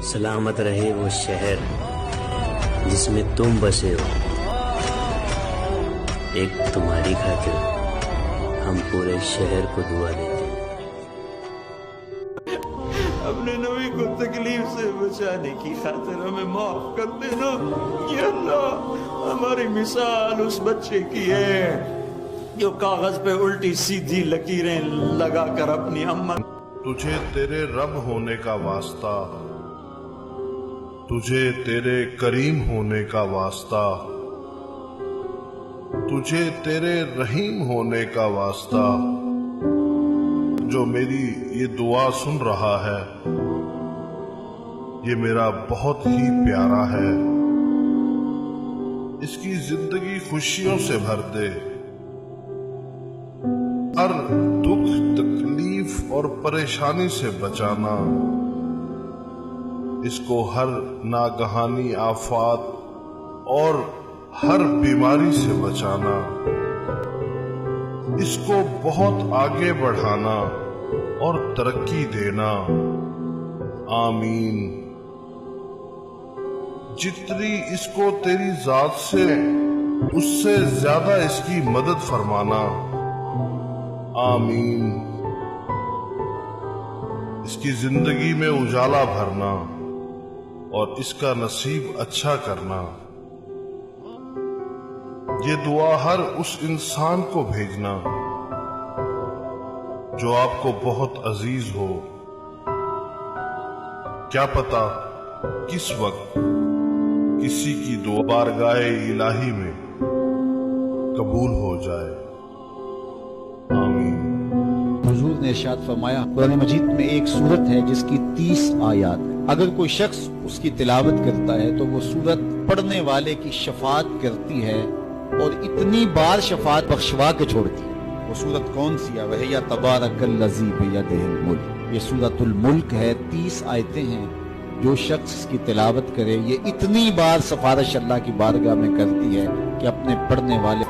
سلامت رہے وہ شہر جس میں تم بسے ہو. ایک تمہاری خاطر ہم پورے شہر کو دعا دیتے ہیں. اپنے نبی کو تکلیف سے بچانے کی خاطر ہمیں معاف کر دینا. یا اللہ ہماری مثال اس بچے کی ہے جو کاغذ پہ الٹی سیدھی لکیریں لگا کر اپنی اماں. تجھے تیرے رب ہونے کا واسطہ، تجھے تیرے کریم ہونے کا واسطہ، تجھے تیرے رحیم ہونے کا واسطہ. جو میری یہ دعا سن رہا ہے یہ میرا بہت ہی پیارا ہے. اس کی زندگی خوشیوں سے بھر دے. ہر دکھ تکلیف اور پریشانی سے بچانا. اس کو ہر ناگہانی آفات اور ہر بیماری سے بچانا. اس کو بہت آگے بڑھانا اور ترقی دینا. آمین. جتنی اس کو تیری ذات سے اس سے زیادہ اس کی مدد فرمانا. آمین. اس کی زندگی میں اجالا بھرنا اور اس کا نصیب اچھا کرنا. یہ دعا ہر اس انسان کو بھیجنا جو آپ کو بہت عزیز ہو. کیا پتا کس وقت کسی کی دعا بارگاہ الہی میں قبول ہو جائے. آمین. حضور نے ارشاد فرمایا قرآن مجید میں ایک سورت ہے جس کی 30 آیات، اگر کوئی شخص اس کی تلاوت کرتا ہے تو وہ سورت پڑھنے والے کی شفاعت کرتی ہے اور اتنی بار شفاعت بخشوا کے چھوڑتی ہے. وہ سورت کون سی ہے؟ وَهِيَ تَبَارَكَ الَّذِي بِيَدِهِ الْمُلْكُ. یہ سورت الملک ہے. 30 آیتیں ہیں. جو شخص اس کی تلاوت کرے یہ اتنی بار سفارش اللہ کی بارگاہ میں کرتی ہے کہ اپنے پڑھنے والے